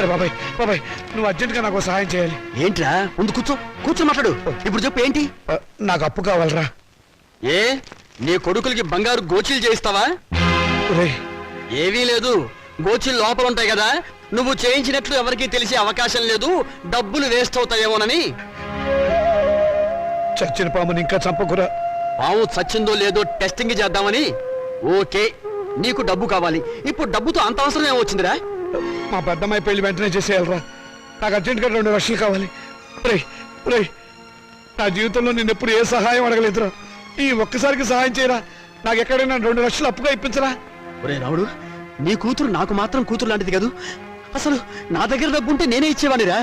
అరే బాబాయ్ బాబాయ్, నువ్వు అర్జెంట్ గా నాకు సహాయం చేయాలి. ఏంట్రా? ముందు కూర్చో మాట్లాడు. ఇప్పుడు చెప్పు ఏంటి? నాకు అప్పు కావాలరా. ఏ నీ కొడుకులకి బంగారు గోచీలు చేయిస్తావా? ఏవీ లేదు, గోచీలు లోపల ఉంటాయి కదా, నువ్వు చేయించినట్లు ఎవరికీ తెలిసే అవకాశం లేదు, డబ్బులు వేస్ట్ అవుతాయేమోనని. చచ్చిన పాముని ఇంకా చంపకురా. పాము చచ్చిందో లేదో టెస్టింగ్ చేద్దామని. ఓకే, నీకు డబ్బు కావాలి. ఇప్పుడు డబ్బుతో అంత అవసరం ఏమొచ్చిందిరా? మా పెద్దమ్మాయి పెళ్లి వెంటనే చేసేయాలరా. నాకు అర్జెంట్గా 2 లక్షలు కావాలి. నా జీవితంలో నేను ఎప్పుడు ఏ సహాయం అడగలేదురా. ఈ ఒక్కసారికి సహాయం చేయరా. నాకు ఎక్కడైనా 2 లక్షలు అప్పుగా ఇప్పించరా. ఒరే రాముడు, నీ కూతురు నాకు మాత్రం కూతురు లాంటిది కాదు. అసలు నా దగ్గర డబ్బు ఉంటే నేనే ఇచ్చేవాడిరా.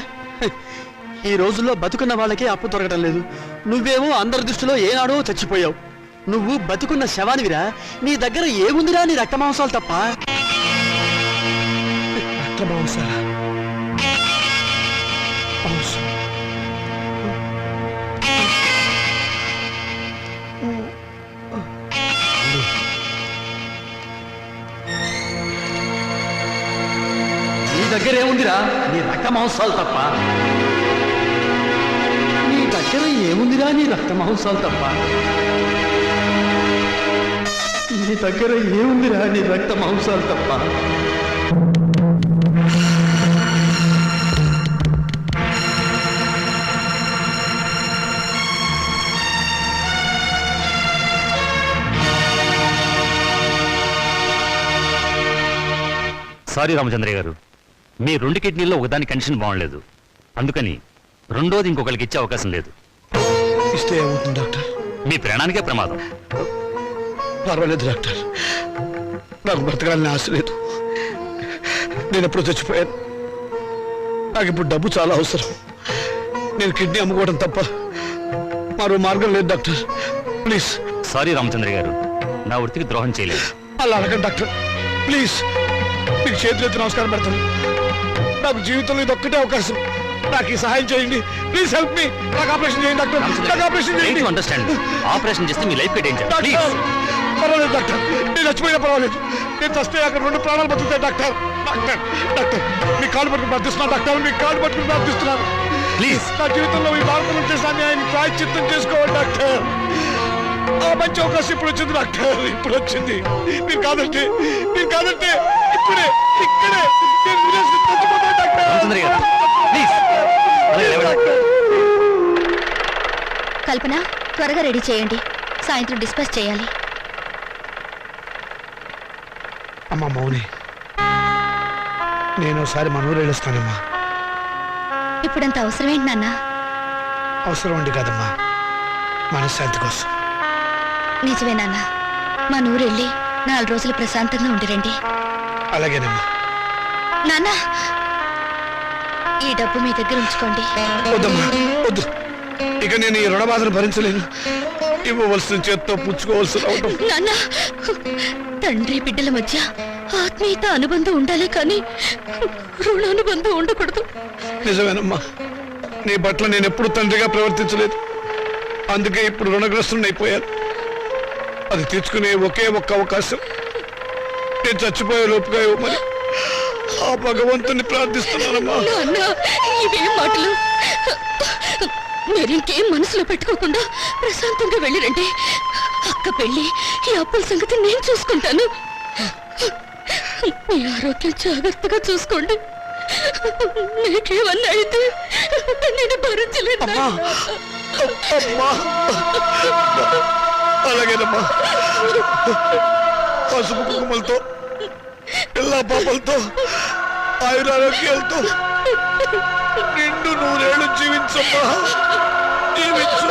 ఈ రోజుల్లో బతుకున్న వాళ్ళకే అప్పు దొరకటం లేదు. నువ్వేమో అందరి దృష్టిలో ఏనాడో చచ్చిపోయావు. నువ్వు బతుకున్న శవానివిరా. నీ దగ్గర ఏముందిరా? నీ రక్త మాంసాలు తప్ప. నీ దగ్గర ఏముందిరా? నీ రక్త మాంసాలు తప్ప. నీ దగ్గర ఏముందిరా? నీ రక్త మాంసాలు తప్ప. నీ దగ్గర ఏముందిరా? నీ రక్త మాంసాలు తప్ప. సారీ రామచంద్ర గారు, మీ 2 కిడ్నీల్లో ఒకదాని కండిషన్ బాగుండలేదు, అందుకని రెండోది ఇంకొకరికి ఇచ్చే అవకాశం లేదు. ఇస్తే ఏమవుతుంది డాక్టర్? మీ ప్రాణానికే ప్రమాదం. పర్వాలేదు డాక్టర్, నాకు బ్రతకాలని ఆశ లేదు. నేను ఎప్పుడు చచ్చిపోయాను. నాకు ఇప్పుడు డబ్బు చాలా అవసరం. నేను కిడ్నీ అమ్ముకోవడం తప్ప మరో మార్గం లేదు డాక్టర్. ప్లీజ్. సారీ రామచంద్ర గారు, నా వృత్తికి ద్రోహం చేయలేదు. అలా అడగండి డాక్టర్, ప్లీజ్. మీకు చేతులెత్తి నమస్కారం పెడతాను. నాకు జీవితంలో ఇది ఒక్కటే అవకాశం. నాకు ఈ సహాయం చేయండి. Please help me. నాకు ఆపరేషన్ చేయండి డాక్టర్. నాకు ఆపరేషన్ చేయండి. అండర్స్టాండ్. ఆపరేషన్ చేస్తే మీ లైఫ్ డేంజర్. డాక్టర్ పర్వాలేదు డాక్టర్, నేను చచ్చిపోయినా పర్వాలేదు. నేను చస్తే అక్కడ 2 ప్రాణాలు బతుకుతాయి డాక్టర్. డాక్టర్ డాక్టర్ మీ కాళ్ళు పట్టుకుని ప్రార్థిస్తున్నాను డాక్టర్. మీ కాళ్ళు పట్టుకుని ప్రార్థిస్తున్నాను. ప్లీజ్. నా జీవితంలో ఈ భారతం చేసిన అన్యాయాన్ని ప్రాయశ్చిత్తం చేసుకోవాలి డాక్టర్. ఆ మంచి అవకాశం ఇప్పుడు వచ్చింది డాక్టర్. ఇప్పుడు వచ్చింది. మీరు కాదంటే ఇప్పుడే ఇక్కడే నేను చచ్చిపోతాను డాక్టర్. కల్పన, త్వరగా రెడీ చేయండి, సాయంత్రం డిస్పాచ్ చేయాలి. అమ్మా మౌని, నేను ఒకసారి మన ఊరు వెళ్ళొస్తానమ్మా. ఇప్పుడంత అవసరమేంటి నాన్న? అవసరం ఉండి కాదమ్మా, మనశ్శాంతి కోసం. నిజమే నాన్న, మన ఊరు వెళ్ళి 4 రోజులు ప్రశాంతంగా ఉండిరండి. అలాగేనమ్మా. నాన్న, ఈ డబ్బు మీ దగ్గర ఉంచుకోండి. వద్దమ్మా వద్దు, ఇక నేను ఈ రుణబాధను భరించలేను. ఇవ్వవలసిన చేత్తో పుచ్చుకోవాల్సి రావడం. నాన్న, తండ్రి బిడ్డల మధ్య ఆత్మీయత అనుబంధం ఉండాలి కానీ రుణానుబంధం ఉండకూడదు. నిజమేనమ్మా, నీ పట్ల నేను ఎప్పుడు తండ్రిగా ప్రవర్తించలేదు. అందుకే ఇప్పుడు రుణగ్రస్తుని అయిపోయాను. అది తీర్చుకునే ఒకే ఒక్క అవకాశం నేను చచ్చిపోయే లోపుగా ఇవ్వమని ఆ భగవంతుని ప్రార్థిస్తున్నానమ్మా. ఇవేం మాటలు? మీరింకేం మనసులో పెట్టుకోకుండా ప్రశాంతంగా వెళ్ళిరండి. అక్క పెళ్లి, ఈ అప్పుల సంగతి నేను చూసుకుంటాను. మీ ఆరోగ్యం జాగ్రత్తగా చూసుకోండి. నీకేమన్నా అయితే నేను భరించలేదు. అలాగేనమ్మా, పసుపు కుంకుమలతో పిల్ల పాపలతో ఆయురారోగ్యాలతో నిండు 100 ఏళ్ళు జీవించమ్మా, జీవించు.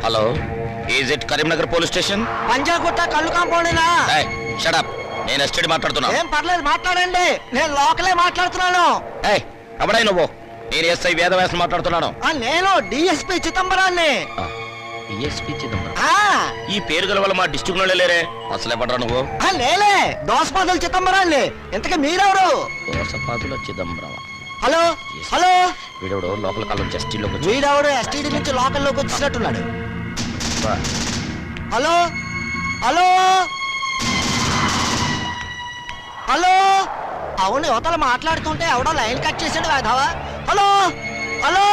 Hello, is it Karimnagar police station? Panjagutta కళ్ళు కాంపౌండేనా? షట్ అప్, నేను ఎస్టీడీ మాట్లాడుతున్నా. ఏం పర్లేదు, మాట్లాడండి. నేను లోకలే మాట్లాడుతున్నాను. ఎవడై నువ్వు? నేను ఎస్ఐ వేదవ్యాసం మాట్లాడుతున్నాను. నేను డిఎస్పీ చిదంబరాన్ని. డిఎస్పీ చిదంబరం ఆ, ఈ పేరు గల వల్ల మా డిస్ట్రిక్ట్ లో లేరే అసలే పడరా నువ్వు లేలే దోసపాదుల చిదంబరాన్ని ఇంతకీ మీరెవరు? దోసపాదుల చిదంబరం హలో హలో, వీడెవడో లోపల కాలం జస్టిలోకి వచ్చి వీడెవడు ఎస్టీడీ నుంచి లోకల్లోకి వచ్చినట్టున్నాడు. హలో హలో హలో, అవును యువతలు మాట్లాడుతుంటే ఎవడో లైన్ కట్ చేసాడు వేధవా. హలో హలో,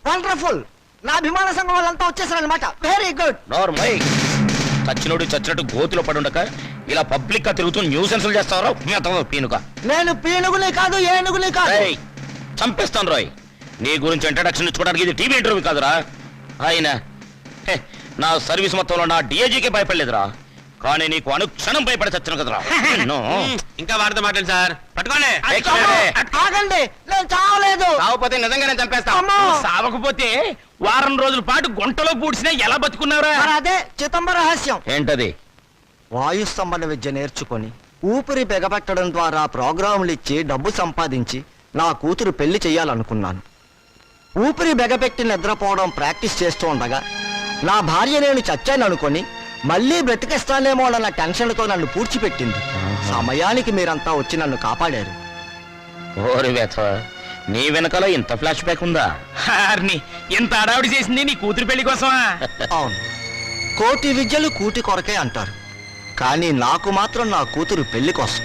వండర్ఫుల్, నా అభిమాన సంఘం వాళ్ళంతా వచ్చేసారనమాట. Very good. నార్మల్ చచ్చినోడు చచ్చినట్టు గోతులో పడుండక ఇలా పబ్లిక్ గా తిరుగుతూ న్యూసెన్స్లు చేస్తావరా పీనుక. నేను పీనుగుని కాదు ఏనుగుని కాదు. రేయ్, చంపేస్తాను రాయ్. నీ గురించి ఇంట్రడక్షన్ ఇచ్చుకోవడానికి ఇది టీవీ ఇంటర్వ్యూ కాదురా. ఆయన హే, నా సర్వీస్ మొత్తంలో నా డిఐజీకే భయపడలేదురా, కానీ నీకు అనుక్షణం భయపడి చచ్చాను కదరా. ఇంకా వాడితో మాట్లాడు సార్. పట్టుకోండి. ఆగండి, నేను చావలేదు. కాకపోతే నిజంగానే చంపేస్తా. అమ్మో. సావకపోతే వారం రోజుల పాటు గుంటలో పూడ్చినా ఎలా బతుకున్నావురా? మరి అదే చిదంబర రహస్యం. ఏంటది? వాయుస్తంభన విద్య నేర్చుకొని ఊపిరి బిగపట్టడం ద్వారా ప్రోగ్రాములు ఇచ్చి డబ్బు సంపాదించి నా కూతురు పెళ్లి చెయ్యాలనుకున్నాను. ఊపిరి బెగపెట్టి నిద్రపోవడం ప్రాక్టీస్ చేస్తూ ఉండగా నా భార్య నేను చచ్చాను అనుకొని మళ్ళీ బ్రతికిస్తానేమో అన్న టెన్షన్తో నన్ను పూడ్చిపెట్టింది. సమయానికి మీరంతా వచ్చి నన్ను కాపాడారు. ఓరి వేత, నీ వెనకాల ఇంత ఫ్లాష్ బ్యాక్ ఉందా? ఇంత అడావిడి చేసింది నీ కూతురు పెళ్లి కోసమా? అవును, కోటి విద్యలు కూటి కొరకే అంటారు, కానీ నాకు మాత్రం నా కూతురు పెళ్లి కోసం.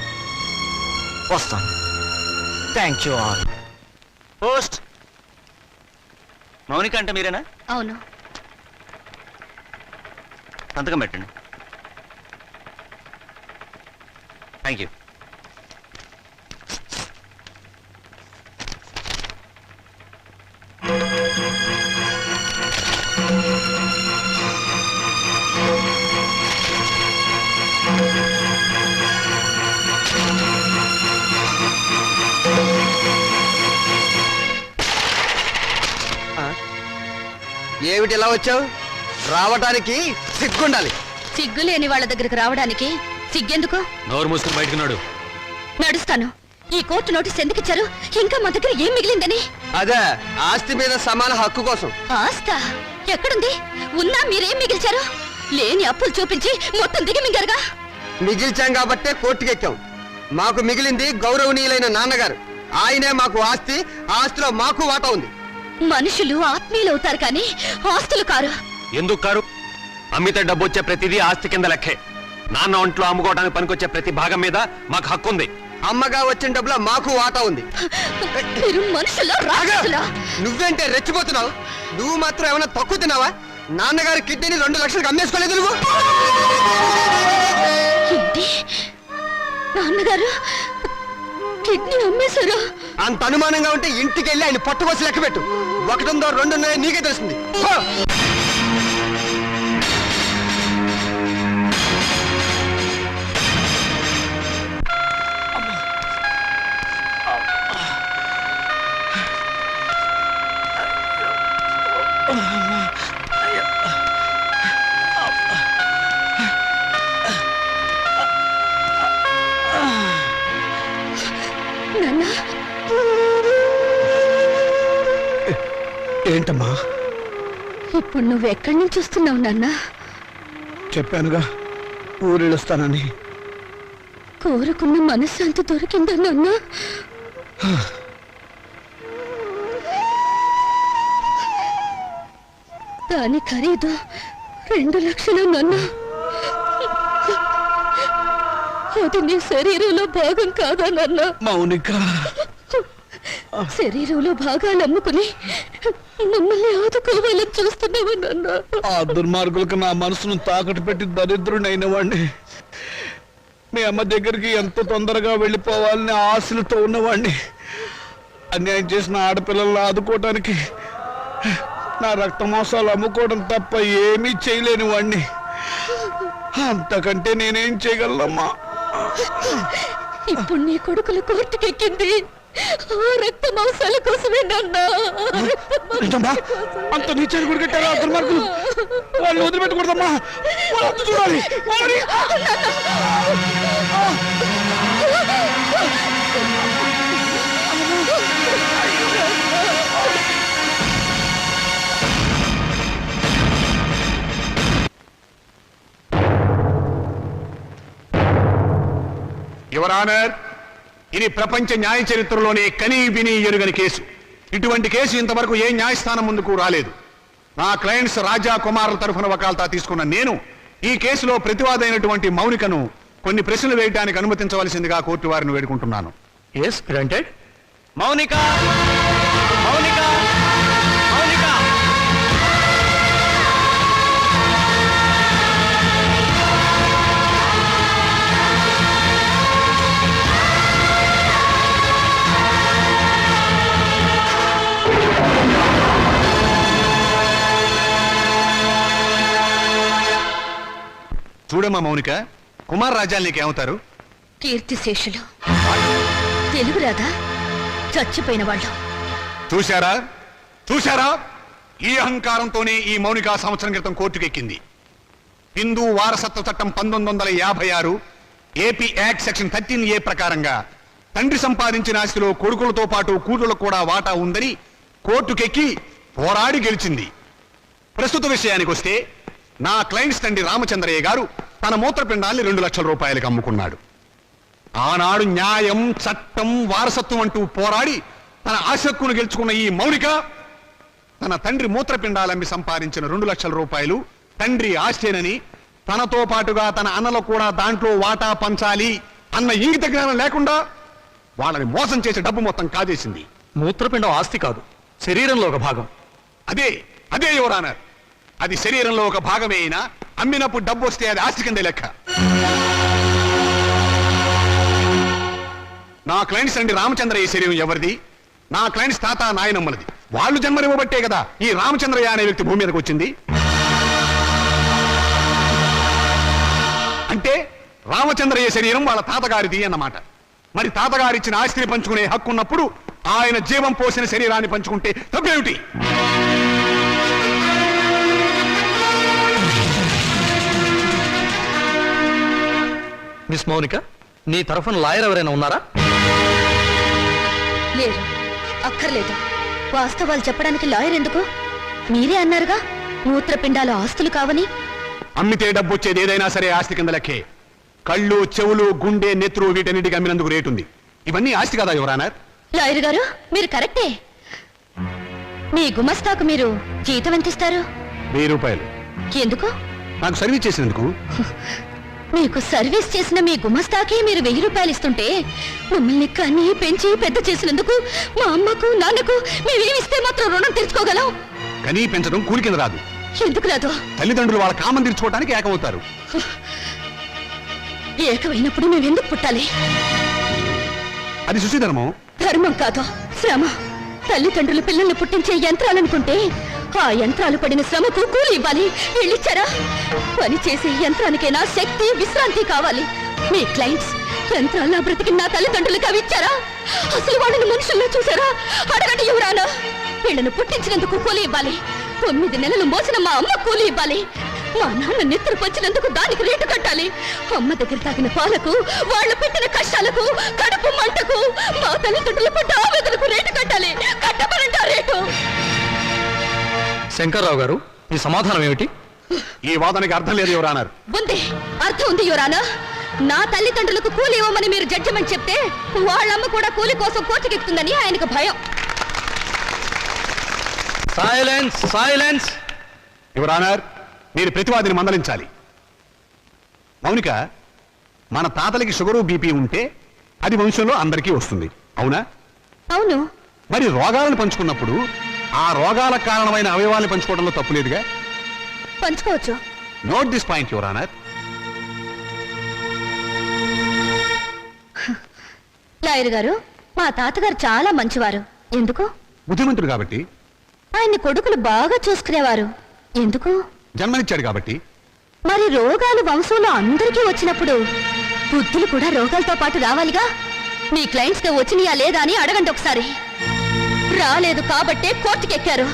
వస్తాను. Thank you all. Post. Mounika అంటే మీరేనా? అవును. సంతకం పెట్టండి. Thank you. ఏమిటి ఇలా వచ్చావు? రావటానికి సిగ్గుండాలి. సిగ్గు లేని వాళ్ళ దగ్గరకు రావడానికి సిగ్గెందుకు? నోరు మూసుకుని బయటకున్నాడు. నడుస్తాను. ఈ కోర్టు నోటీస్ ఎందుకు ఇచ్చారు? ఇంకా మా దగ్గర ఏం మిగిలిందని? అదే, ఆస్తి మీద సమాన హక్కు కోసం. ఆస్తా ఎక్కడుంది? ఉన్నా మీరేం మిగిల్చారు? లేని అప్పులు చూపించి మొత్తం దిగి మింగారుగా. మిగిల్చాం కాబట్టే కోర్టుకెక్కాం. మాకు మిగిలింది గౌరవనీయులైన నాన్నగారు. ఆయనే మాకు ఆస్తి, ఆ ఆస్తిలో మాకు వాటా ఉంది. మనుషులు ఆత్మీయులు అవుతారు కానీ ఆస్తులు కారు. ఎందుకు కారు? అమ్మితే డబ్బు వచ్చే ప్రతిదీ ఆస్తి కింద లెక్కే. నాన్న ఒంట్లో అమ్ముకోవడానికి పనికొచ్చే ప్రతి భాగం మీద మాకు హక్కు ఉంది. అమ్మగా వచ్చిన డబ్బులో మాకు వాటా ఉంది. మీరు మనుషులు రాక్షసులా? నువ్వేంటే రెచ్చిపోతున్నావు? నువ్వు మాత్రం ఏమైనా తక్కువ తిన్నావా? నాన్నగారి కిడ్నీని 2 లక్షలకు అమ్మేసుకోలేదు నువ్వు. ఏంటి? నాన్నగారు కిడ్నీ అమ్మేశారు? అంత అనుమానంగా ఉంటే ఇంటికి వెళ్ళి ఆయన పట్టుకోసి లెక్క పెట్టు. 1 ఉందో 2 ఉన్నాయో నీకే తెలుస్తుంది. పో. నాన్న, ఏంటమ్మా? ఇప్పుడు నువ్వు ఎక్కడి నుంచి వస్తున్నావు నాన్న? చెప్పానుగా, ఊరెళ్ళొస్తానని. కోరుకున్న మనశ్శాంతి దొరికిందా నాన్న? దాని ఖరీదు 2 లక్షలు నాన్న. అది నీ శరీరంలో భాగం కాదా నాన్న? మౌనిక, శరీరంలో భాగాలు అమ్ముకుని మమ్మల్ని ఆదుకోవాలని చూస్తున్నావా నాన్న? ఆ దుర్మార్గులకు నా మనసును తాకట్టు పెట్టి దరిద్రుడైన వాడిని, మీ అమ్మ దగ్గరికి ఎంత తొందరగా వెళ్ళిపోవాలని ఆశలతో ఉన్నవాడిని, అన్యాయం చేసిన ఆడపిల్లలను ఆదుకోవడానికి నా రక్త మాంసాలు అమ్ముకోవడం తప్ప ఏమీ చేయలేని వాడిని. అంతకంటే నేనేం చేయగలనమ్మా? ఇప్పుడు నీ కొడుకులు కోర్టుకెక్కింది ఆ రక్త మాంసాల కోసమే నాన్న. నిజమా? అంత నీచాన్ని కూడా కట్టారా దుర్మార్గులు? వాళ్ళు వదిలిపెట్టకూడదమ్మా, వాళ్ళు చూడాలి. యువర్ ఆనర్, ఇది ప్రపంచ న్యాయ చరిత్రలోనే కనీ విని ఎరుగని కేసు. ఇటువంటి కేసు ఇంతవరకు ఏ న్యాయస్థానం ముందుకు రాలేదు. నా క్లయింట్స్ రాజా కుమారుల తరఫున వకాల్తా తీసుకున్న నేను ఈ కేసులో ప్రతివాదైనటువంటి మౌనికను కొన్ని ప్రశ్నలు వేయడానికి అనుమతించవలసిందిగా కోర్టు వారిని వేడుకుంటున్నాను. Yes granted. మౌనిక మౌనిక మౌనిక చూడమ్మా మౌనిక, కుమార్ రాజాలు నీకేమవుతారు? కీర్తిశేషులు. తెలుగు రాదా? చచ్చిపోయిన వాళ్ళు. చూశారా చూశారా, ఈ అహంకారంతోనే ఈ మౌనిక సంవత్సరం క్రితం కోర్టుకెక్కింది. హిందూ వారసత్వ చట్టం 1956 ఏపీ యాక్ట్ సెక్షన్ 13A ప్రకారంగా తండ్రి సంపాదించిన ఆస్తిలో కొడుకులతో పాటు కూతుళ్లకు కూడా వాటా ఉందని కోర్టుకెక్కి పోరాడి గెలిచింది. ప్రస్తుత విషయానికి వస్తే నా క్లయింట్స్ తండ్రి రామచంద్రయ్య గారు తన మూత్రపిండాల్ని 2 లక్షల రూపాయలకు అమ్ముకున్నాడు. ఆనాడు న్యాయం, చట్టం, వారసత్వం అంటూ పోరాడి తన ఆసక్తును గెలుచుకున్న ఈ మౌనిక తన తండ్రి మూత్రపిండాలమ్మి సంపాదించిన 2 లక్షల రూపాయలు తండ్రి ఆస్తేనని, తనతో పాటుగా తన అన్నలు కూడా దాంట్లో వాటా పంచాలి అన్న ఇంగిత జ్ఞానం లేకుండా వాళ్ళని మోసం చేసే డబ్బు మొత్తం కాజేసింది. మూత్రపిండం ఆస్తి కాదు, శరీరంలో ఒక భాగం. అదే అదే యువర్ ఆనర్, అది శరీరంలో ఒక భాగమే అయినా అమ్మినప్పుడు డబ్బు వస్తే అది ఆస్తి కిందే లెక్క. నా క్లయింట్స్ అండి రామచంద్రయ్య శరీరం ఎవరిది? నా క్లయింట్స్ తాత నాయనమ్మలది. వాళ్ళు జన్మనివ్వబట్టే కదా ఈ రామచంద్రయ్య అనే వ్యక్తి భూమి మీదకి వచ్చింది. అంటే రామచంద్రయ్య శరీరం వాళ్ళ తాతగారిది అన్నమాట. మరి తాతగారిచ్చిన ఆస్తిని పంచుకునే హక్కు ఉన్నప్పుడు ఆయన జీవం పోసిన శరీరాన్ని పంచుకుంటే తప్పేమిటి? మిస్ మౌనిక, నీ తరఫున లాయర్ ఎవరైనా ఉన్నారా? లేరు. అక్కర్లేదు. వాస్తవాలు చెప్పడానికి లాయర్ ఎందుకు? మీరే అన్నారుగా మూత్రపిండాలు ఆస్తులు కావని. అమ్మితే డబ్బు వచ్చేది ఏదైనా సరే ఆస్తి కింద లెక్కే. కళ్ళు, చెవులు, గుండె, నెత్తురు వీటన్నిటికి అమ్మినందుకు రేటు ఉంది. ఇవన్నీ ఆస్తి కదా యువర్ ఆనర్. లాయర్ గారు, మీరు కరెక్టే. మీ గుమస్తాకు మీరు జీతం ఎంత ఇస్తారు? 1000 రూపాయలు. ఎందుకు? నాకు సర్వీస్ చేసినందుకు. మీకు సర్వీస్ చేసిన మీ గుమస్తాకి మీరు 1000 రూపాయలు ఇస్తుంటే మమ్మల్ని కని పెంచి పెద్ద చేసినందుకు మా అమ్మకు నాన్నకు మేమేమిస్తే మాత్రం రుణం తీర్చుకోగలం? కనీ పెంచడం కూలి కింద రాదు. ఎందుకు రాదు? తల్లిదండ్రులు వాళ్ళ కామం తీర్చుకోవడానికి ఏకమవుతారు. ఏకమైనప్పుడు మేమెందుకు పుట్టాలి? అది సుశీధర్మం. ధర్మం కాదు, శ్రమ. తల్లిదండ్రులు పిల్లల్ని పుట్టించే యంత్రాలనుకుంటే ఆ యంత్రాలు పడిన శ్రమకు కూలి ఇవ్వాలి. వీళ్ళిచ్చారా? పని చేసే యంత్రానికైనా శక్తి, విశ్రాంతి కావాలి. మీ క్లయింట్స్ యంత్రాల బ్రతికి నా తల్లిదండ్రులకు అవి ఇచ్చారా? అసలు వాళ్ళని మనుషుల్లో చూసారా? అడగండి యువరానా. వీళ్ళను పుట్టించినందుకు కూలి ఇవ్వాలి. 9 నెలలు మోసిన మా అమ్మ కూలి ఇవ్వాలి. మా నాన్న నెత్తురు పంచినందుకు దానికి రేటు కట్టాలి. అమ్మ దగ్గర తాగిన పాలకు, వాళ్ళు పెట్టిన కష్టాలకు, కడుపు మంటకు, మా తల్లిదండ్రులు పడ్డ ఆవేదనకు రేటు కట్టాలి. కట్టమనంటే రేటు. శంకర్రావు గారు, ఈ సమాధానం ఏమిటి? ఈ వాదనకి అర్థం లేదు యువర్ ఆనర్. ఉంది, అర్థం ఉంది యువరానా. నా తల్లిదండ్రులకు కూలి ఇవ్వమని మీరు జడ్జిమెంట్ చెప్తే వాళ్ళమ్మ కూడా కూలి కోసం కోర్టుకెక్కుతుందని ఆయనకు భయం. Silence, silence. యువర్ ఆనర్, మీరు ప్రతివాదిని మందలించాలి. మౌనిక, మన తాతలకి షుగరు, బీపీ ఉంటే అది వంశంలో అందరికీ వస్తుంది, అవునా? అవును. మరి రోగాలను పంచుకున్నప్పుడు ఆ రోగాలకు కారణమైన అవయవాలను పంచుకోవడంలో తప్పు లేదుగా? పంచుకోవచ్చు. Note this point your honour. Lawyer గారు, మా తాతగారు చాలా మంచివారు. ఎందుకు? బుద్ధిమంతుడు కాబట్టి. ఆయన్ని కొడుకులు బాగా చూసుకునేవారు. ఎందుకు? జన్మనిచ్చాడు కాబట్టి. మరి రోగాలు వంశంలో అందరికీ వచ్చినప్పుడు బుద్ధులు కూడా రోగాలతో పాటు రావాలిగా. మీ క్లయింట్స్ కి వచ్చినాయా లేదా అని అడగండి ఒకసారి. రాలేదు కాబట్టే కోర్టుకెక్కారు.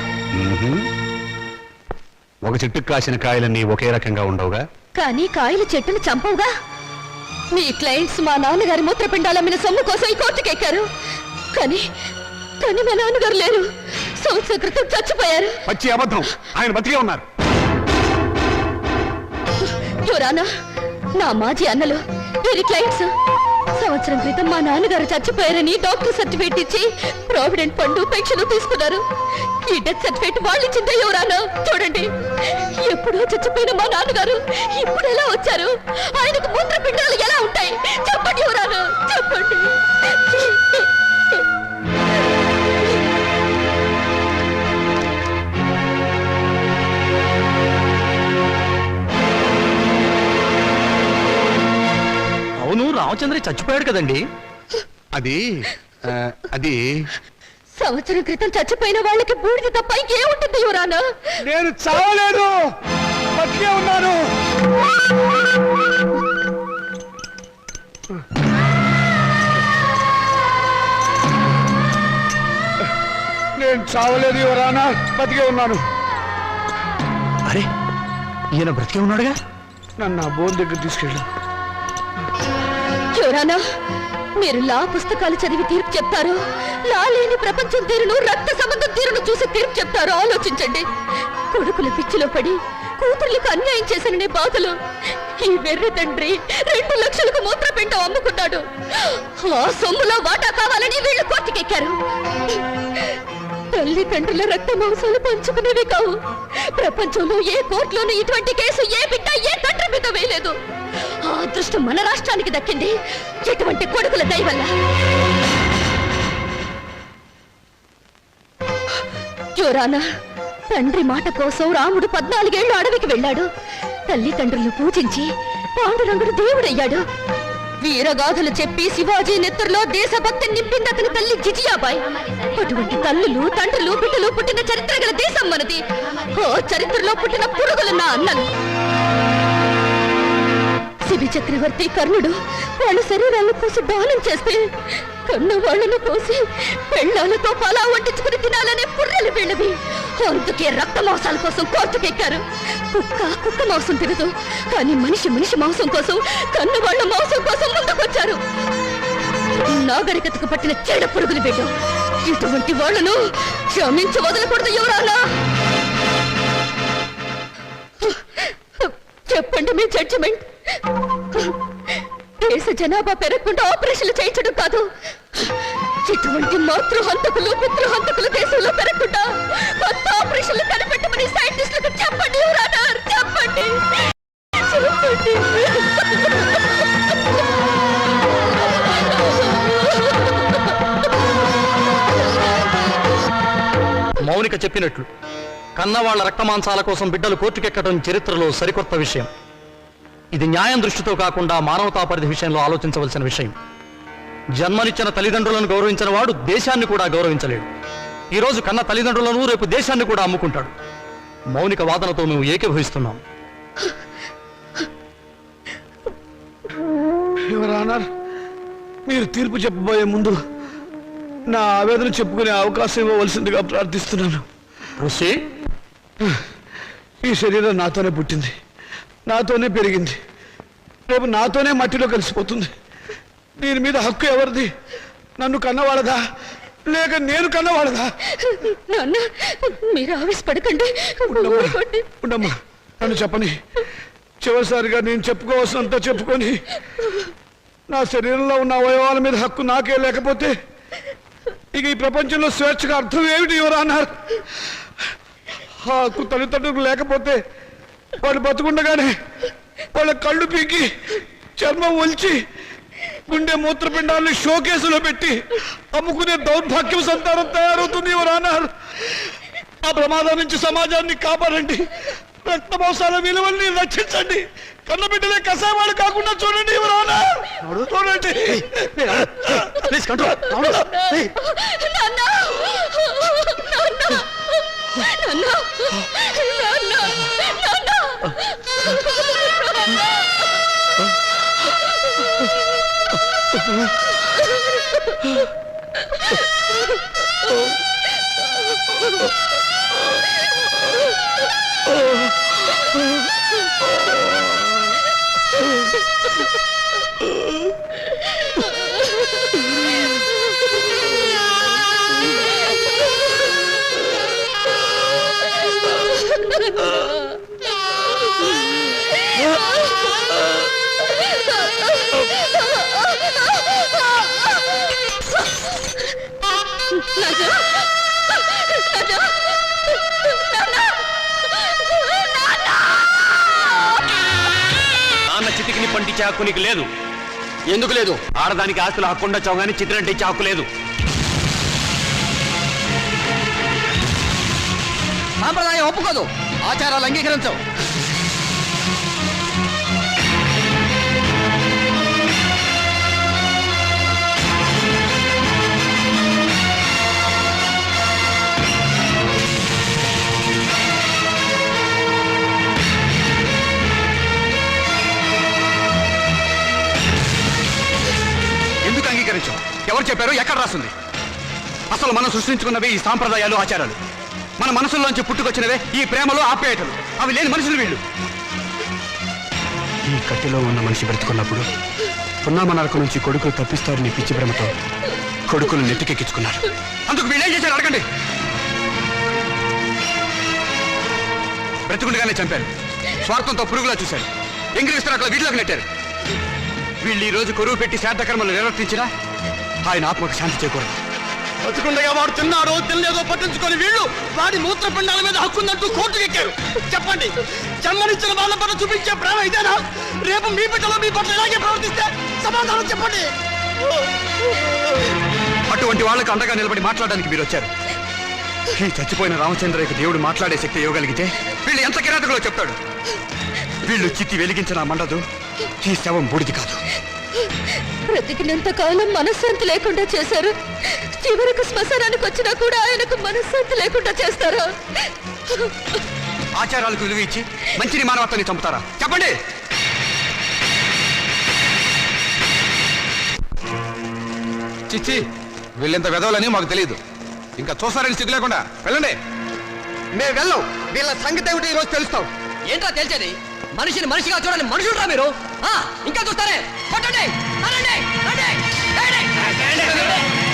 ఒక చెట్టుకు కాసిన కాయలన్నీ ఒకే రకంగా ఉండవుగా. కానీ కాయలు చెట్టును చంపవుగా. మీ క్లయింట్స్ మా నాన్నగారి మూత్రపిండాలమ్మిన సొమ్ము కోసం ఈ కోర్టుకెక్కారు. కానీ కానీ మా నాన్నగారు లేరు. సంవత్సరం క్రితం చచ్చిపోయారు. పచ్చి అబద్ధం. ఆయన బతికే ఉన్నారు. యువరానా, నా మాజీ అన్నలు వీరి క్లయింట్స్ సంవత్సరం క్రితం మా నాన్నగారు చచ్చిపోయారని డాక్టర్ సర్టిఫికేట్ ఇచ్చి ప్రావిడెంట్ ఫండ్ పెన్షన్ తీసుకున్నారు. ఈ డెత్ సర్టిఫికేట్ వాళ్ళు ఇచ్చిందే ఎవరానా చూడండి. ఎప్పుడో చచ్చిపోయిన మా నాన్నగారు ఇప్పుడు ఎలా వచ్చారు? ఆయనకు మూత్రపిండాలు ఎలా ఉంటాయి? చెప్పండి ఎవరానా, చెప్పండి. అవును, రామచంద్ర చచ్చిపోయాడు కదండి. అది సంవత్సరం క్రితం చచ్చిపోయిన వాళ్ళకి బూడిద తప్ప ఇంకేముంటుంది యువరానా? నేను చావలేదు, బతికే ఉన్నాను. నేను చావలేదు యువరానా, బతికే ఉన్నాను. అరే, ఈయన బ్రతికే ఉన్నాడుగా. నన్ను ఆ బోన్ దగ్గర తీసుకెళ్ళు. యువరానా, మీరు లా పుస్తకాలు చదివి తీర్పు చెప్తారు, లా లేని ప్రపంచం తీరును, రక్త సంబంధం తీరును చూసి తీర్పు చెప్తారు. ఆలోచించండి. కొడుకుల పిచ్చిలో పడి కూతుర్లకు అన్యాయం చేశాననే బాధలు ఈ వెర్రి తండ్రి 2 లక్షలకు మూత్రపిండం అమ్ముకున్నాడు. ఆ సొమ్ములో వాటా కావాలని వీళ్ళు కోర్టుకెక్కారు. తల్లిదండ్రుల రక్త మాంసాలు పంచుకునేవి కావు. ప్రపంచంలో ఏ కోర్టులోనూ ఇటువంటి కేసు ఏ బిడ్డ ఏ తండ్రి మీద వేయలేదు. ఆ అదృష్టం మన రాష్ట్రానికి దక్కింది ఎటువంటి కొడుకుల దయ వల్ల. యువరానా, తండ్రి మాట కోసం రాముడు 14 ఏళ్లు అడవికి వెళ్ళాడు. తల్లిదండ్రులను పూజించి పాండురంగుడు దేవుడయ్యాడు. వీరగాథలు చెప్పి శివాజీ నెత్తురులో దేశభక్తి నింపింది అతని తల్లి జిజియాబాయ్. అటువంటి తల్లులు, తండ్రులు, బిడ్డలు పుట్టిన చరిత్ర గల దేశం మనది. ఓ చరిత్రలో పుట్టిన పురుగులు నా అన్నలు. శిబి చక్రవర్తి, కర్ణుడు వాళ్ళ శరీరాలను కోసి దానం చేస్తే కన్న వాళ్ళను కోసి పెళ్ళాలతో పలా వండించుకుని తినాలనే పుర్రెలు వీళ్ళవి. అందుకే రక్త మాంసాల కోసం కోర్టుకెక్కారు. కుక్క మాంసం తినదు, కానీ మనిషి మాంసం కోసం, కన్న వాళ్ళ మాంసం కోసం ముందుకొచ్చారు. నాగరికతకు పట్టిన చెడ పురుగులు బిడ్డ. ఇటువంటి వాళ్ళను క్షమించి వదలకూడదు యువరానా. చెప్పండి మీ జడ్జిమెంట్. దేశ జనాభా పెరగకుండా ఆపరేషన్లు చేయించడం కాదు, ఇటువంటి మాతృహంతకులు, పితృహంతకులు దేశంలో పెరగకుండా కొత్త ఆపరేషన్లు కనిపెట్టమని సైంటిస్టులకు చెప్పండి యువరానా, చెప్పండి. మౌనిక చెప్పినట్లు కన్నవాళ్ల రక్తమాంసాల కోసం బిడ్డలు కోర్టుకెక్కడం చరిత్రలో సరికొత్త విషయం. ఇది న్యాయం దృష్టితో కాకుండా మానవతా పరిధి విషయంలో ఆలోచించవలసిన విషయం. జన్మనిచ్చిన తల్లిదండ్రులను గౌరవించిన వాడు దేశాన్ని కూడా గౌరవించలేడు. ఈరోజు కన్న తల్లిదండ్రులను రేపు దేశాన్ని కూడా అమ్ముకుంటాడు. మౌనిక వాదనతో మేము ఏకీభవిస్తున్నాం. యువరానర్, మీరు తీర్పు చెప్పబోయే ముందు నా ఆవేదన చెప్పుకునే అవకాశం ఇవ్వవలసిందిగా ప్రార్థిస్తున్నాను. ఈ శరీరం నాతోనే పుట్టింది, నాతోనే పెరిగింది, రేపు నాతోనే మట్టిలో కలిసిపోతుంది. దీని మీద హక్కు ఎవరిది? నన్ను కన్నవాళ్ళదా లేక నేను కన్నవాళ్ళదా? నాన్న, మీరు ఆవేశపడకండి. ఉండమ్మా, నన్ను చెప్పని. చివరిసారిగా నేను చెప్పుకోవాల్సినంత చెప్పుకొని నా శరీరంలో ఉన్న అవయవాల మీద హక్కు నాకే లేకపోతే ఇక ఈ ప్రపంచంలో స్వేచ్ఛగా అర్థం ఏమిటి యువరానర్? ఆ హక్కు తల్లిదండ్రులకు లేకపోతే వాళ్ళు బతుకుండగానే వాళ్ళ కళ్ళు పీకి చర్మం ఒలిచి గుండె మూత్రపిండాలను షోకేసులో పెట్టి అమ్ముకునే దౌర్భాగ్యం సంతానం తయారవుతుంది యువరానర్. ఆ ప్రమాదం నుంచి సమాజాన్ని కాపాడండి. రక్త మాంసాల విలువల్ని రక్షించండి. కన్నబిడ్డలే కసాయవాళ్ళు కాకుండా చూడండి యువరానర్, చూడండి. చితికి నిప్పంటించే హక్కు నీకు లేదు. ఎందుకు లేదు? ఆడదానికి ఆస్తులు హక్కు ఉండొచ్చావు కానీ చిత్రంటించే హక్కు లేదు. సాంప్రదాయం ఒప్పుకోదు, ఆచారాలు అంగీకరించవు. ఎందుకు అంగీకరించాం? ఎవరు చెప్పారు? ఎక్కడ రాస్తుంది? అసలు మనం సృష్టించుకున్నవే ఈ సాంప్రదాయాలు, ఆచారాలు. మన మనసుల్లోంచి పుట్టుకొచ్చినవే ఈ ప్రేమలు, ఆప్యాయతలు. అవి లేని మనుషులు వీళ్ళు. ఈ కట్టెలో ఉన్న మనిషి బ్రతుకున్నప్పుడు పున్నామ నరకం నుంచి కొడుకులు తప్పిస్తారని పిచ్చి ప్రేమతో కొడుకులు నెత్తికెక్కించుకున్నారు. అందుకు వీళ్ళేం చేశారు అడగండి. బ్రతుకుండగానే చంపారు, స్వార్థంతో పురుగులా చూశారు, ఎంగిలి విస్తరాకుల వీటిలోకి నెట్టారు. వీళ్ళు ఈ రోజు కొరువు పెట్టి శ్రాద్ధ కర్మలు నిర్వర్తించినా ఆయన ఆత్మకు శాంతి చేకూరదు. బతుకుండగా వాడు తిన్నాడో తినలేదో పట్టించుకొని వీళ్ళు వాడి మూత్రపిండాల మీద హక్కుందంటూ కోర్టుకు ఎక్కారు. చెప్పండి, జన్మనిచ్చిన వాళ్ళ పట్ల చూపించే ప్రేమ ఇదేనా? రేపు మీ బిడ్డలో మీ పట్ల ఇలాగే ప్రవర్తిస్తే సమాధానం చెప్పండి. అటువంటి వాళ్ళకు అండగా నిలబడి మాట్లాడడానికి మీరు వచ్చారు. ఈ చచ్చిపోయిన రామచంద్రయ్యకు దేవుడు మాట్లాడే శక్తి ఇవ్వగలిగితే వీళ్ళు ఎంత కిరాతకులో చెప్తాడు. వీళ్ళు చిత్తి వెలిగించిన మండదు, ఈ శవం బూడిది కాదు. బ్రతికినంత కాలం మనశ్శాంతి లేకుండా చేశారు, చివరకు శ్మశానానికి వచ్చినా కూడా ఆయనకు మనశ్శాంతి లేకుండా చేస్తారా? ఆచారాలకు విలువ ఇచ్చి మంచిని మానవత్వాన్ని చంపుతారా? చెప్పండి. చిచ్చి, వీళ్ళెంత వెదవలని మాకు తెలియదు. ఇంకా చూస్తారని సిగ్గు లేకుండా వెళ్ళండి. మేము వెళ్ళం. వీళ్ళ సంగతి ఏమిటి ఈరోజు తెలుస్తాం. ఏంటో తెలిసేది? మనిషిని మనిషిగా చూడండి, మనుషులురా మీరు. ఇంకా చూస్తారే? కొట్టండి, అనండి, రండి, రండి.